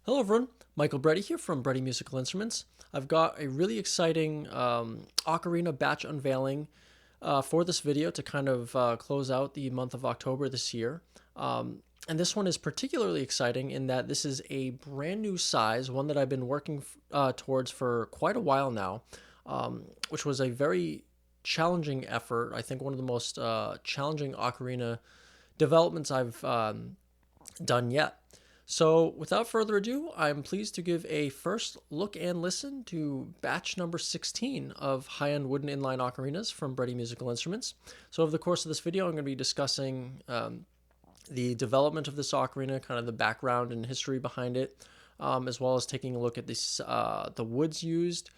Hello everyone, Michael Bretti here from Bretti Musical Instruments. I've got a really exciting ocarina batch unveiling for this video to kind of close out the month of October this year. And this one is particularly exciting in that this is a brand new size, one that I've been working towards for quite a while now, which was a very challenging effort. I think one of the most challenging ocarina developments I've done yet. So without further ado, I'm pleased to give a first look and listen to batch number 16 of high-end wooden inline ocarinas from Bretti Musical Instruments. So over the course of this video, I'm going to be discussing the development of this ocarina, kind of the background and history behind it, as well as taking a look at the woods used,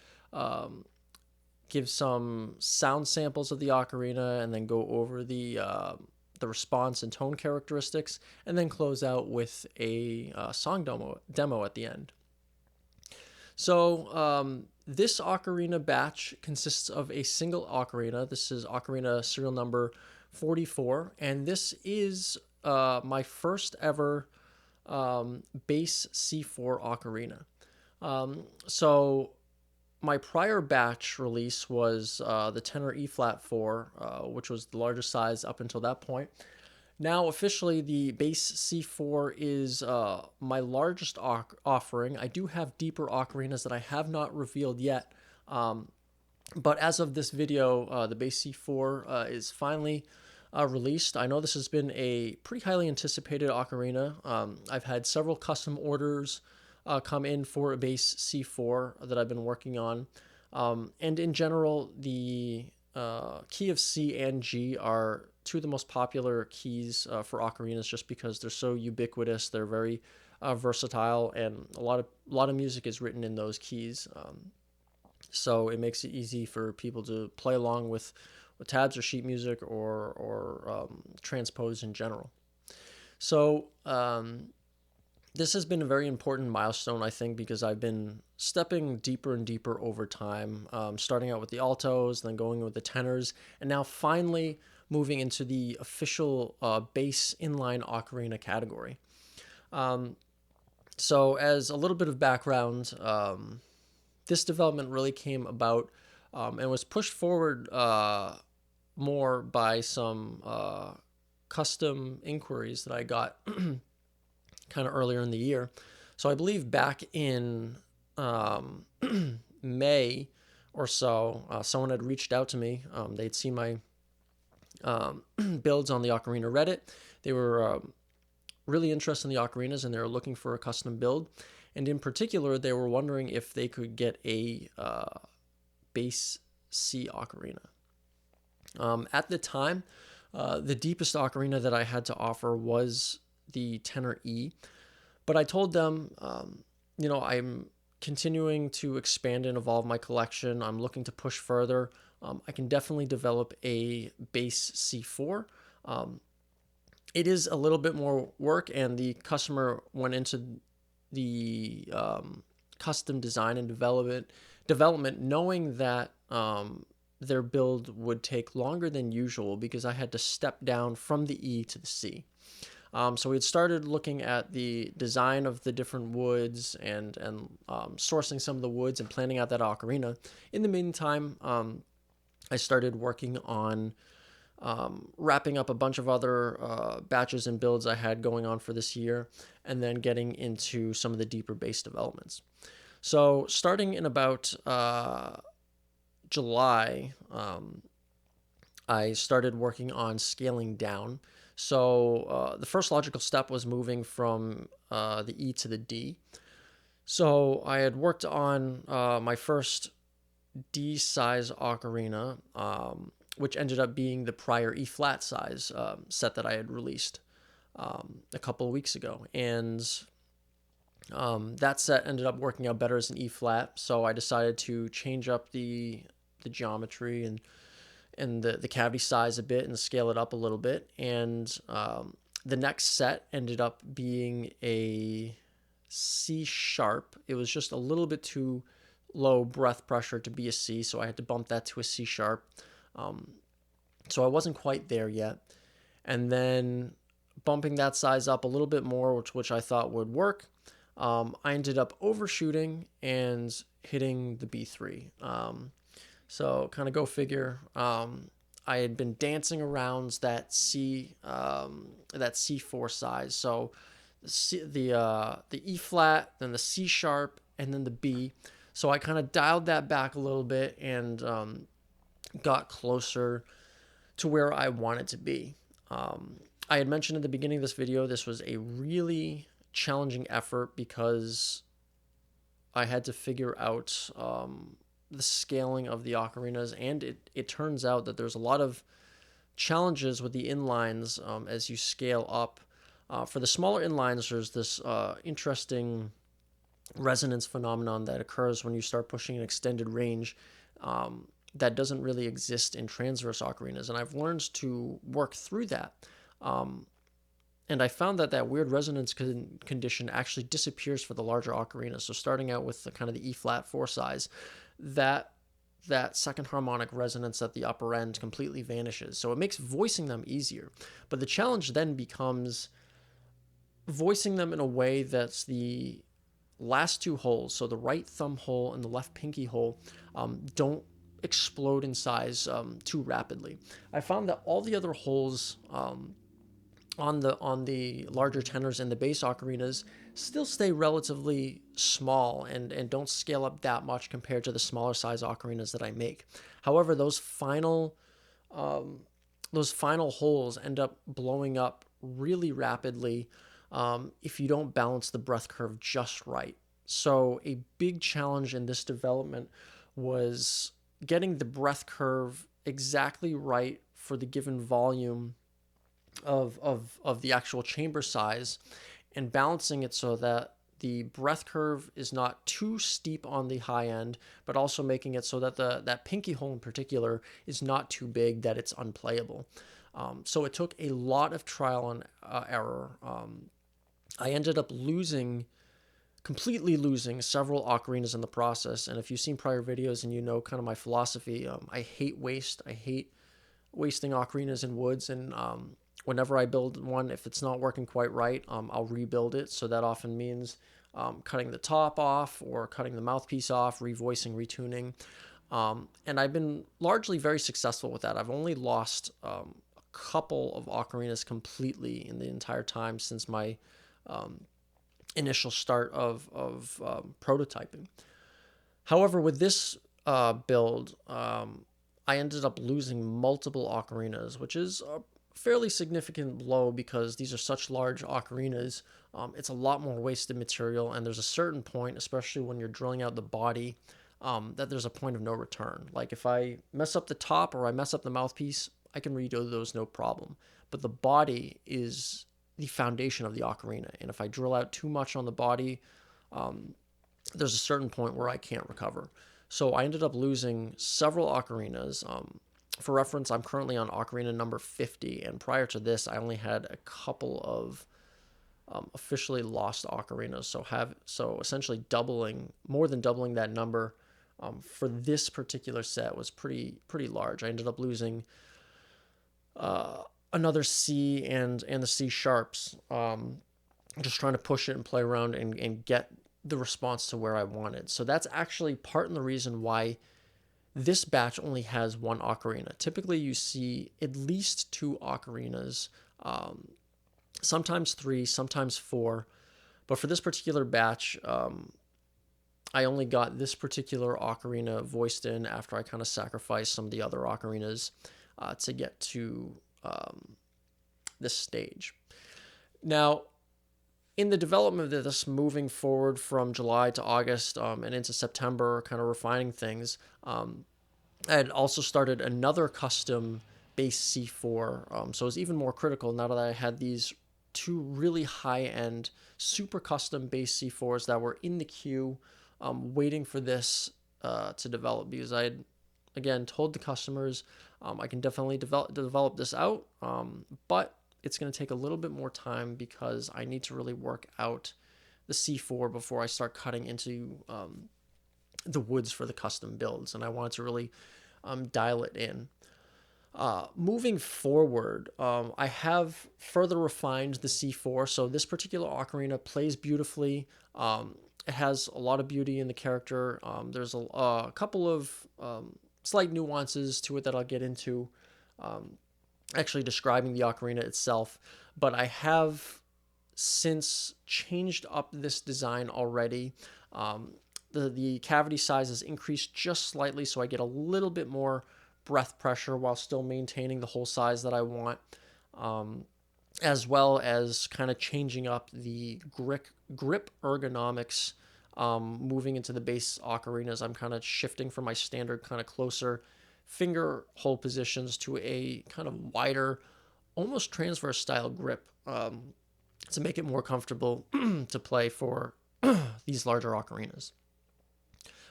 give some sound samples of the ocarina, and then go over the response and tone characteristics, and then close out with a song demo at the end. So this ocarina batch consists of a single ocarina. This is ocarina serial number 44, and this is my first ever bass C4 ocarina. So my prior batch release was the tenor E flat 4, which was the largest size up until that point. Now, officially, the bass C4 is my largest offering. I do have deeper ocarinas that I have not revealed yet. But as of this video, the bass C4 is finally released. I know this has been a pretty highly anticipated ocarina. I've had several custom orders come in for a bass C4 that I've been working on. And in general, the key of C and G are two of the most popular keys for ocarinas just because they're so ubiquitous. They're very versatile, and a lot of music is written in those keys. So it makes it easy for people to play along with tabs or sheet music or transpose in general. So this has been a very important milestone, I think, because I've been stepping deeper and deeper over time, starting out with the altos, then going with the tenors, and now finally moving into the official bass inline ocarina category. So as a little bit of background, this development really came about and was pushed forward more by some custom inquiries that I got kind of earlier in the year. So I believe back in May or so, someone had reached out to me. They'd seen my builds on the Ocarina Reddit. They were really interested in the ocarinas, and they were looking for a custom build. And in particular, they were wondering if they could get a bass C ocarina. At the time, the deepest ocarina that I had to offer was the tenor E, but I told them, I'm continuing to expand and evolve my collection. I'm looking to push further. I can definitely develop a bass C4. It is a little bit more work, and the customer went into the custom design and development knowing that their build would take longer than usual because I had to step down from the E to the C. So we had started looking at the design of the different woods and sourcing some of the woods and planning out that ocarina. In the meantime, I started working on wrapping up a bunch of other batches and builds I had going on for this year, and then getting into some of the deeper bass developments. So starting in about July, I started working on scaling down. So the first logical step was moving from the E to the D. So I had worked on my first D size ocarina, which ended up being the prior E flat size set that I had released a couple of weeks ago. And that set ended up working out better as an E flat. So I decided to change up the geometry and the cavity size a bit and scale it up a little bit. And the next set ended up being a C sharp. It was just a little bit too low breath pressure to be a C, so I had to bump that to a C sharp. So I wasn't quite there yet. And then bumping that size up a little bit more, which I thought would work. I ended up overshooting and hitting the B3. So kind of go figure. I had been dancing around that C4 size. So the E flat, then the C sharp, and then the B. So I kind of dialed that back a little bit and got closer to where I wanted to be. I had mentioned at the beginning of this video, this was a really challenging effort because I had to figure out the scaling of the ocarinas, and it turns out that there's a lot of challenges with the inlines as you scale up. For the smaller inlines, there's this interesting resonance phenomenon that occurs when you start pushing an extended range that doesn't really exist in transverse ocarinas, and I've learned to work through that. And I found that that weird resonance condition actually disappears for the larger ocarinas. So starting out with the kind of the E flat 4 size, that second harmonic resonance at the upper end completely vanishes. So it makes voicing them easier. But the challenge then becomes voicing them in a way that's the last two holes, so the right thumb hole and the left pinky hole, don't explode in size too rapidly. I found that all the other holes on the larger tenors and the bass ocarinas still stay relatively small and don't scale up that much compared to the smaller size ocarinas that I make. However, those final holes end up blowing up really rapidly if you don't balance the breath curve just right. So a big challenge in this development was getting the breath curve exactly right for the given volume of the actual chamber size, and balancing it so that the breath curve is not too steep on the high end, but also making it so that that pinky hole in particular is not too big that it's unplayable. So it took a lot of trial and error. I ended up completely losing several ocarinas in the process. And if you've seen prior videos and you know kind of my philosophy, I hate waste. I hate wasting ocarinas in woods, and whenever I build one, if it's not working quite right, I'll rebuild it. So that often means cutting the top off or cutting the mouthpiece off, revoicing, retuning. And I've been largely very successful with that. I've only lost a couple of ocarinas completely in the entire time since my initial start of prototyping. However, with this build, I ended up losing multiple ocarinas, which is a fairly significant blow because these are such large ocarinas. It's a lot more wasted material, and there's a certain point, especially when you're drilling out the body, that there's a point of no return. Like if I mess up the top or I mess up the mouthpiece, I can redo those no problem. But the body is the foundation of the ocarina, and if I drill out too much on the body, there's a certain point where I can't recover. So I ended up losing several ocarinas. For reference, I'm currently on ocarina number 50, and prior to this, I only had a couple of officially lost ocarinas. So essentially more than doubling that number for this particular set was pretty large. I ended up losing another C and the C sharps, just trying to push it and play around and get the response to where I wanted. So that's actually part of the reason why this batch only has one ocarina. Typically you see at least two ocarinas, sometimes three, sometimes four. But for this particular batch, I only got this particular ocarina voiced in after I kind of sacrificed some of the other ocarinas to get to this stage. Now, in the development of this, moving forward from July to August and into September, kind of refining things, I had also started another custom bass C4. So it was even more critical now that I had these two really high-end, super custom bass C4s that were in the queue waiting for this to develop, because I had, again, told the customers I can definitely develop this out, but it's going to take a little bit more time because I need to really work out the C4 before I start cutting into the woods for the custom builds, and I wanted to really dial it in. Moving forward, I have further refined the C4. So this particular ocarina plays beautifully. It has a lot of beauty in the character. There's a couple of slight nuances to it that I'll get into, actually describing the ocarina itself. But I have since changed up this design already. The cavity size has increased just slightly, so I get a little bit more breath pressure while still maintaining the hole size that I want, as well as kind of changing up the grip ergonomics. Moving into the bass ocarinas, I'm kind of shifting from my standard kind of closer finger hole positions to a kind of wider, almost transverse style grip, to make it more comfortable to play for these larger ocarinas.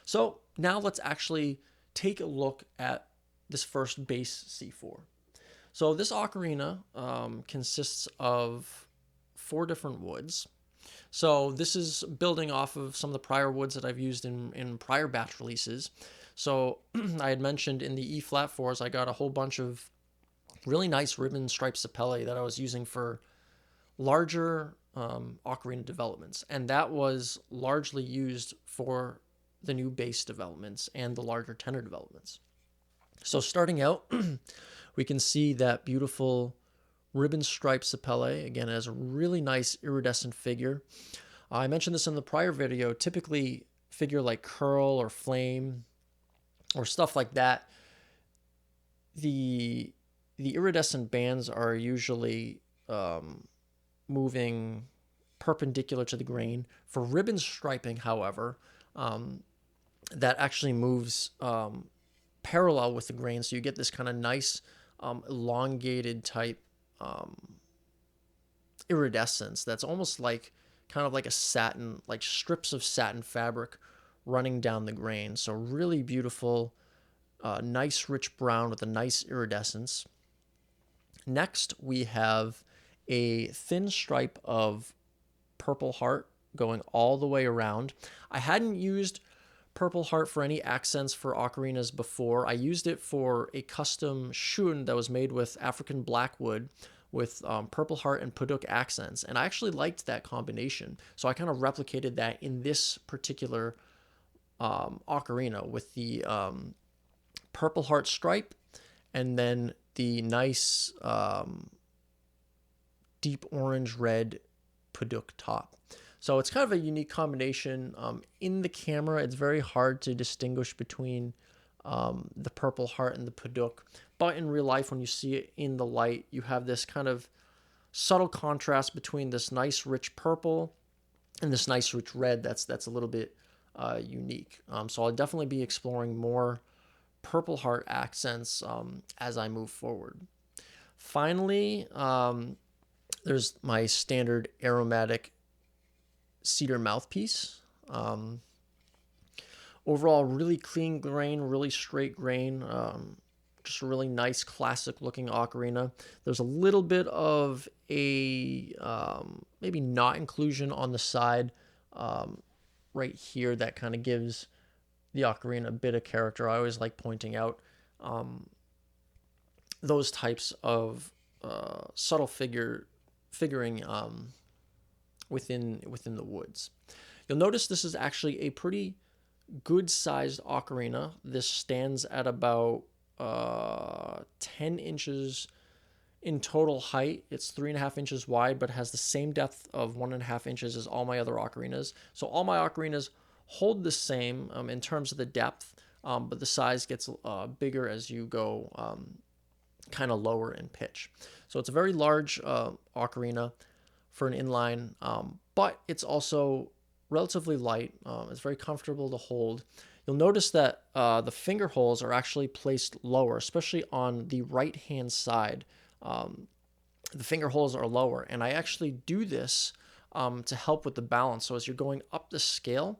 So now let's actually take a look at this first bass C4. So this ocarina consists of 4 different woods. So this is building off of some of the prior woods that I've used in prior batch releases. So I had mentioned in the E flat 4s, I got a whole bunch of really nice ribbon striped sapele that I was using for larger ocarina developments. And that was largely used for the new bass developments and the larger tenor developments. So starting out, we can see that beautiful ribbon striped sapele. Again, it has a really nice iridescent figure. I mentioned this in the prior video. Typically, figure like curl or flame or stuff like that, the iridescent bands are usually moving perpendicular to the grain. For ribbon striping, however, that actually moves parallel with the grain, so you get this kind of nice elongated type iridescence that's almost like kind of like a satin, like strips of satin fabric running down the grain. So really beautiful, nice rich brown with a nice iridescence. Next, we have a thin stripe of purple heart going all the way around. I hadn't used purple heart for any accents for ocarinas before. I used it for a custom shun that was made with African blackwood with purple heart and padauk accents, and I actually liked that combination. So I kind of replicated that in this particular ocarina with the purple heart stripe and then the nice deep orange red padauk top. So it's kind of a unique combination. In the camera, it's very hard to distinguish between the purple heart and the padauk. But in real life, when you see it in the light, you have this kind of subtle contrast between this nice rich purple and this nice rich red that's a little bit unique. So I'll definitely be exploring more purple heart accents as I move forward. Finally, there's my standard aromatic cedar mouthpiece. Overall, really clean grain, really straight grain. Just a really nice, classic looking ocarina. There's a little bit of a maybe knot inclusion on the side right here that kind of gives the ocarina a bit of character. I always like pointing out those types of subtle figuring within the woods. You'll notice this is actually a pretty good sized ocarina. This stands at about 10 inches in total height. It's 3.5 inches wide, but has the same depth of 1.5 inches as all my other ocarinas. So all my ocarinas hold the same in terms of the depth, but the size gets bigger as you go kind of lower in pitch. So it's a very large ocarina for an inline, but it's also relatively light. It's very comfortable to hold. You'll notice that the finger holes are actually placed lower, especially on the right-hand side. The finger holes are lower, and I actually do this to help with the balance. So as you're going up the scale,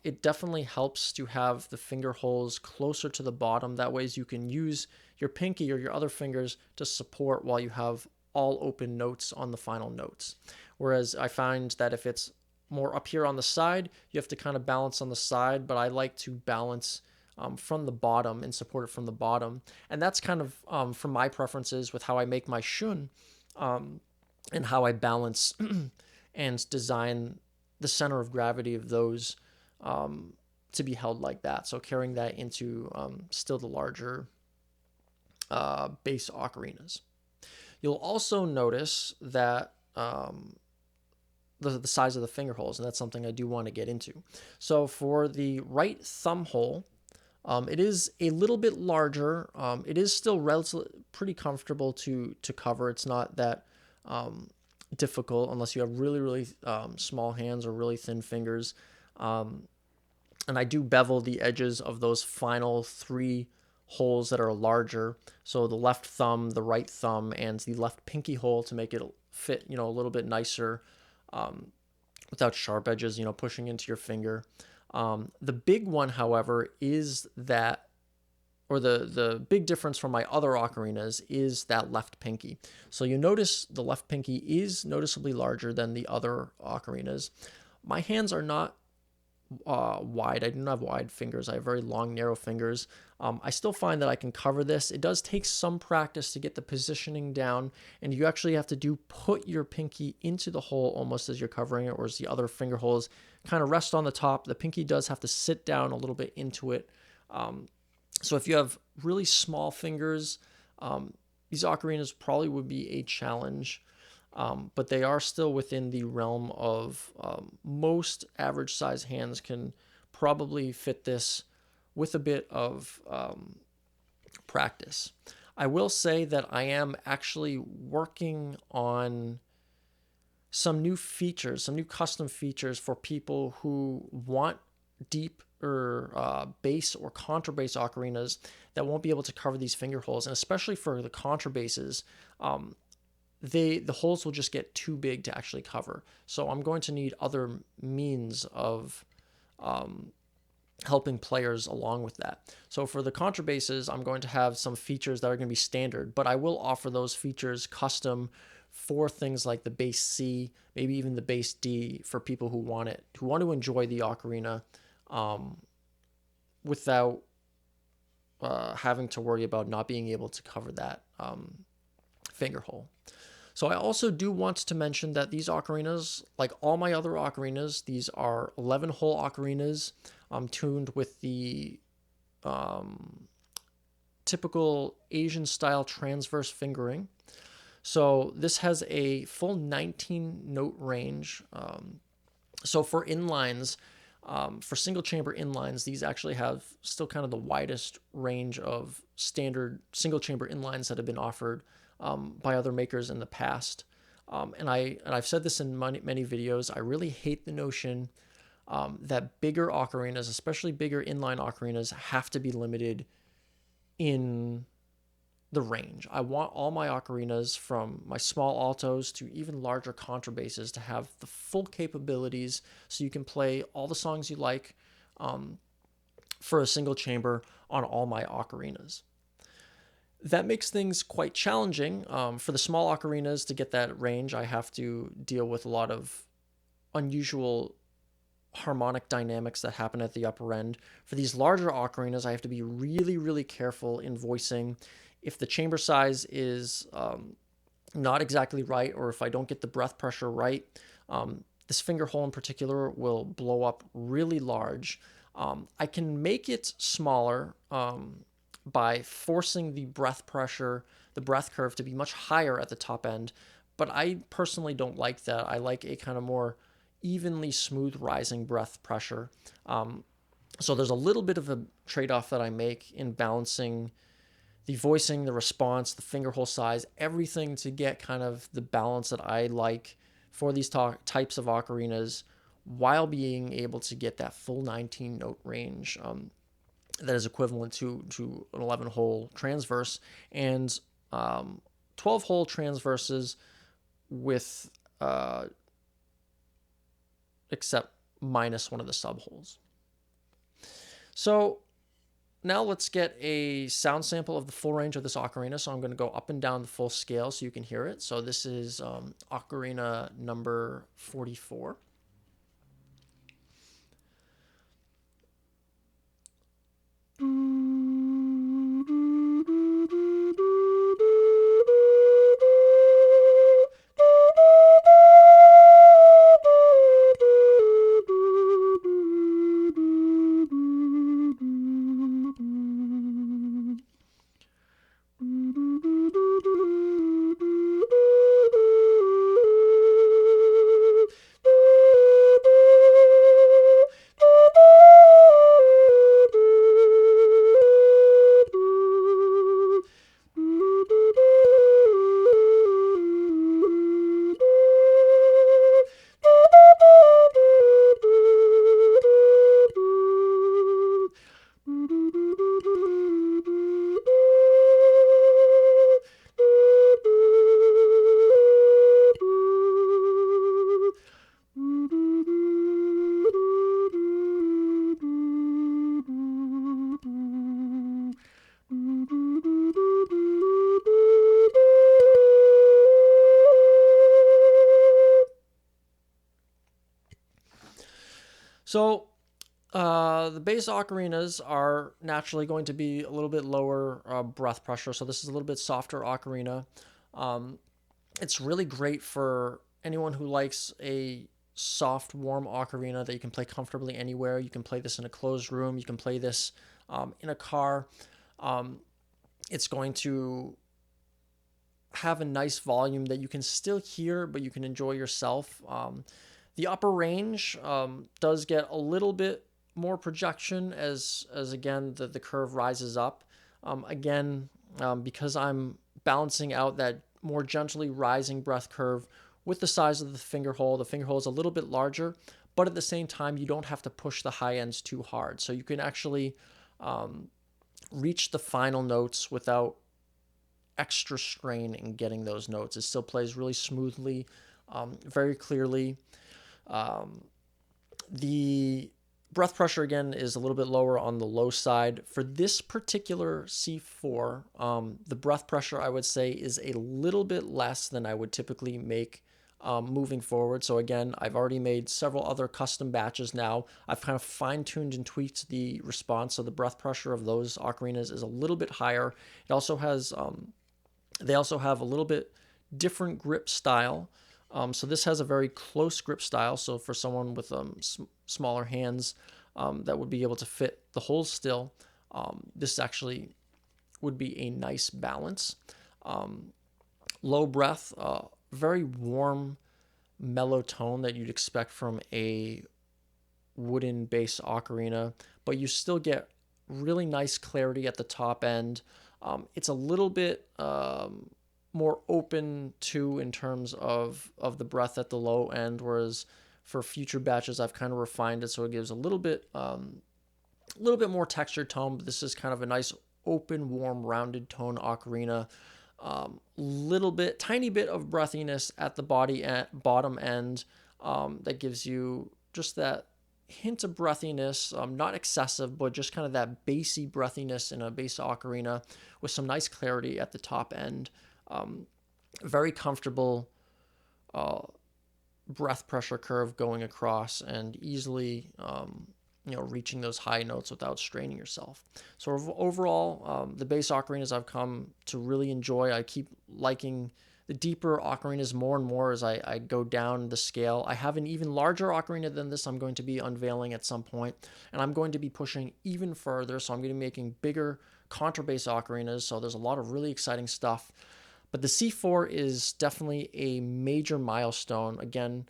it definitely helps to have the finger holes closer to the bottom. That way you can use your pinky or your other fingers to support while you have all open notes on the final notes. Whereas I find that if it's more up here on the side, you have to kind of balance on the side, but I like to balance from the bottom and support it from the bottom. And that's kind of from my preferences with how I make my shun, and how I balance and design the center of gravity of those to be held like that. So carrying that into still the larger bass ocarinas. You'll also notice that the size of the finger holes, and that's something I do want to get into. So for the right thumb hole, it is a little bit larger. It is still relatively pretty comfortable to cover. It's not that difficult unless you have really small hands or really thin fingers. And I do bevel the edges of those final 3 holes that are larger. So the left thumb, the right thumb, and the left pinky hole to make it fit, a little bit nicer without sharp edges, pushing into your finger. The big one, however, is that, or the big difference from my other ocarinas is that left pinky. So you notice the left pinky is noticeably larger than the other ocarinas. My hands are not wide. I do not have wide fingers. I have very long, narrow fingers. I still find that I can cover this. It does take some practice to get the positioning down, and you actually have to put your pinky into the hole almost as you're covering it, whereas the other finger holes kind of rest on the top. The pinky does have to sit down a little bit into it. So if you have really small fingers, these ocarinas probably would be a challenge. But they are still within the realm of most average size hands can probably fit this with a bit of practice. I will say that I am actually working on some new features, some new custom features for people who want deep or bass or contrabass ocarinas that won't be able to cover these finger holes, and especially for the contrabasses, the holes will just get too big to actually cover. So I'm going to need other means of helping players along with that. So for the contrabasses, I'm going to have some features that are going to be standard, but I will offer those features custom for things like the bass C, maybe even the bass D, for people who want to enjoy the ocarina without having to worry about not being able to cover that finger hole. So I also do want to mention that these ocarinas, like all my other ocarinas, these are 11-hole ocarinas tuned with the typical Asian-style transverse fingering. So this has a full 19-note range. So for inlines, for single-chamber inlines, these actually have still kind of the widest range of standard single-chamber inlines that have been offered by other makers in the past. And I've said this in many videos, I really hate the notion that bigger ocarinas, especially bigger inline ocarinas, have to be limited in the range. I want all my ocarinas, from my small altos to even larger contrabasses, to have the full capabilities so you can play all the songs you like for a single chamber on all my ocarinas. That makes things quite challenging. For the small ocarinas, to get that range, I have to deal with a lot of unusual harmonic dynamics that happen at the upper end. For these larger ocarinas, I have to be really careful in voicing. If the chamber size is not exactly right, or if I don't get the breath pressure right, this finger hole in particular will blow up really large. I can make it smaller by forcing the breath pressure, the breath curve, to be much higher at the top end, but I personally don't like that. I like a kind of more evenly smooth rising breath pressure. So there's a little bit of a trade-off that I make in balancing the voicing, the response, the finger hole size, everything to get kind of the balance that I like for these types of ocarinas, while being able to get that full 19-note range that is equivalent to an 11-hole transverse, and 12-hole transverses with except minus one of the subholes. So now let's get a sound sample of the full range of this ocarina. So I'm going to go up and down the full scale so you can hear it. So this is ocarina number 44. So the bass ocarinas are naturally going to be a little bit lower breath pressure. So this is a little bit softer ocarina. Um, it's really great for anyone who likes a soft, warm ocarina that you can play comfortably anywhere. You can play this in a closed room. You can play this in a car. Um, it's going to have a nice volume that you can still hear, but you can enjoy yourself. The upper range does get a little bit more projection as again the curve rises up. Because I'm balancing out that more gently rising breath curve with the size of the finger hole. The finger hole is a little bit larger, but at the same time, you don't have to push the high ends too hard. So you can actually reach the final notes without extra strain in getting those notes. It still plays really smoothly, very clearly. The breath pressure again is a little bit lower on the low side. For this particular C4, the breath pressure I would say is a little bit less than I would typically make moving forward. So again, I've already made several other custom batches now. I've kind of fine-tuned and tweaked the response, so the breath pressure of those ocarinas is a little bit higher. It also has they also have a little bit different grip style. So this has a very close grip style. So for someone with smaller hands that would be able to fit the holes still, this actually would be a nice balance. Low breath, very warm, mellow tone that you'd expect from a wooden bass ocarina, but you still get really nice clarity at the top end. It's a little bit more open too in terms of the breath at the low end, whereas for future batches I've kind of refined it so it gives a little bit more textured tone. But this is kind of a nice open, warm, rounded tone ocarina. Tiny bit of breathiness at the bottom end that gives you just that hint of breathiness, not excessive, but just kind of that bassy breathiness in a bass ocarina with some nice clarity at the top end. Very comfortable breath pressure curve going across and easily reaching those high notes without straining yourself. So overall, the bass ocarinas I've come to really enjoy. I keep liking the deeper ocarinas more and more as I go down the scale. I have an even larger ocarina than this I'm going to be unveiling at some point, and I'm going to be pushing even further. So I'm going to be making bigger contrabass ocarinas. So there's a lot of really exciting stuff. But the C4 is definitely a major milestone. Again,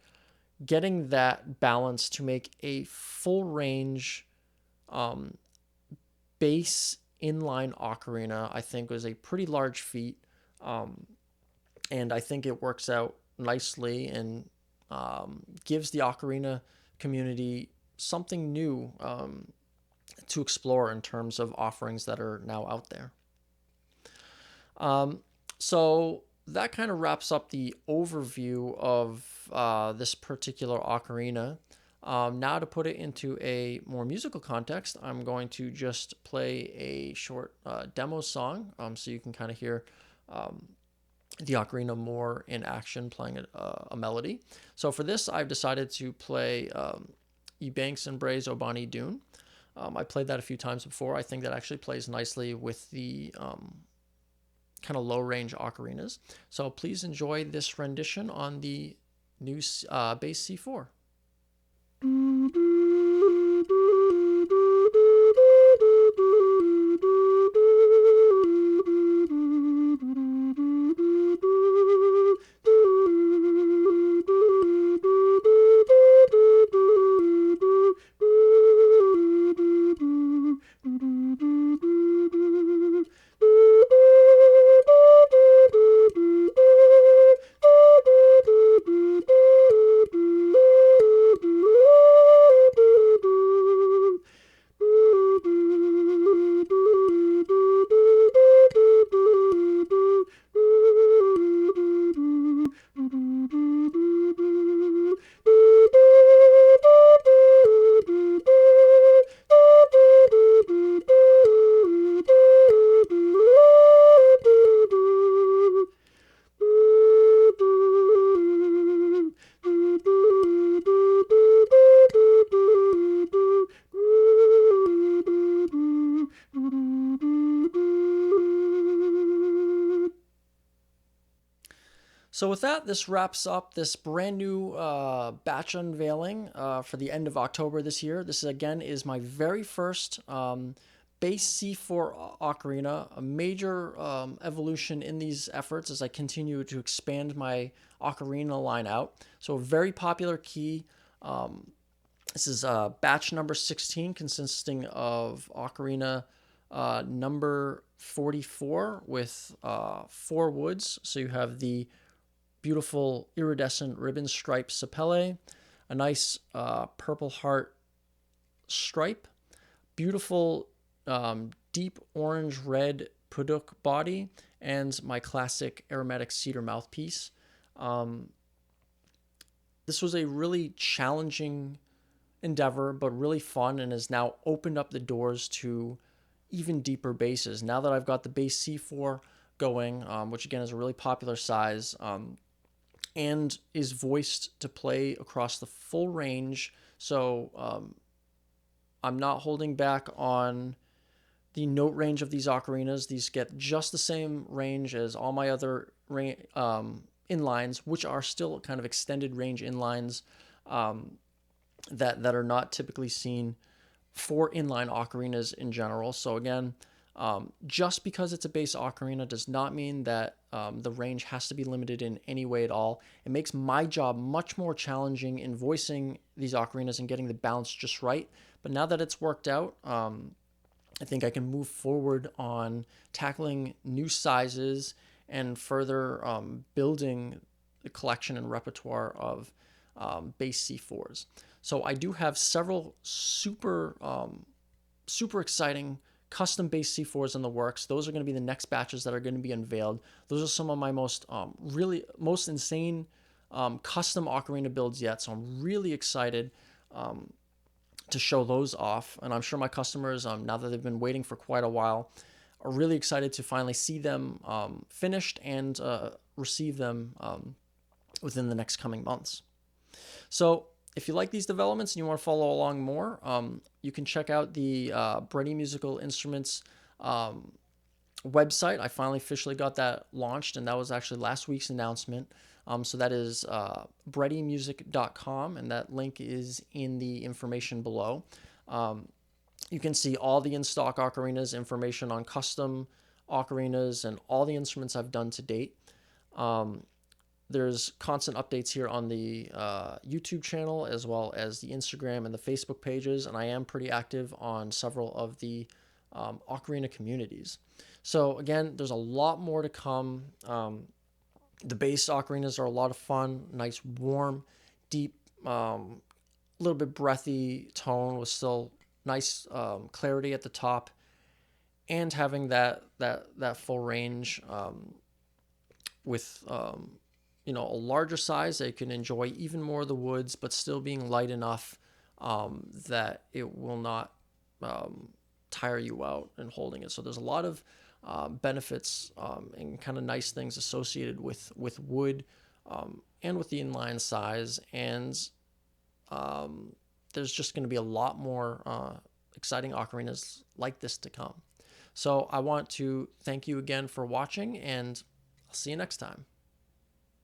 getting that balance to make a full range bass inline ocarina, I think, was a pretty large feat. And I think it works out nicely and gives the ocarina community something new to explore in terms of offerings that are now out there. So that kind of wraps up the overview of this particular ocarina. Now to put it into a more musical context, I'm going to just play a short demo song so you can kind of hear the ocarina more in action playing a melody. So for this, I've decided to play Banks and Brays Obani Doon. I played that a few times before. I think that actually plays nicely with the kind of low range ocarinas. So please enjoy this rendition on the new bass C4. So with that, this wraps up this brand new batch unveiling for the end of October this year. This again is my very first bass C4 ocarina, a major evolution in these efforts as I continue to expand my ocarina line out. So a very popular key. This is batch number 16, consisting of ocarina number 44 with 4 woods. So you have the beautiful iridescent ribbon stripe sapele, a nice purple heart stripe, beautiful deep orange red padauk body, and my classic aromatic cedar mouthpiece. This was a really challenging endeavor, but really fun, and has now opened up the doors to even deeper basses. Now that I've got the bass C4 going, which again is a really popular size, and is voiced to play across the full range. So I'm not holding back on the note range of these ocarinas. These get just the same range as all my other inlines, which are still kind of extended range inlines that are not typically seen for inline ocarinas in general. So again, just because it's a bass ocarina does not mean that the range has to be limited in any way at all. It makes my job much more challenging in voicing these ocarinas and getting the balance just right. But now that it's worked out, I think I can move forward on tackling new sizes and further building the collection and repertoire of bass C4s. So I do have several super exciting custom bass C4s in the works. Those are going to be the next batches that are going to be unveiled. Those are some of my most insane custom ocarina builds yet. So I'm really excited to show those off, and I'm sure my customers, now that they've been waiting for quite a while, are really excited to finally see them finished and receive them within the next coming months. So if you like these developments and you want to follow along more, you can check out the Bretti Musical Instruments website. I finally officially got that launched, and that was actually last week's announcement. So that is brettimusic.com, and that link is in the information below. You can see all the in-stock ocarinas, information on custom ocarinas, and all the instruments I've done to date. There's constant updates here on the YouTube channel, as well as the Instagram and the Facebook pages, and I am pretty active on several of the ocarina communities. So again, there's a lot more to come. The bass ocarinas are a lot of fun, nice, warm, deep, little bit breathy tone with still nice clarity at the top, and having that full range with a larger size that you can enjoy even more of the woods, but still being light enough that it will not tire you out in holding it. So there's a lot of benefits and kind of nice things associated with wood and with the inline size, and there's just going to be a lot more exciting ocarinas like this to come. So I want to thank you again for watching, and I'll see you next time.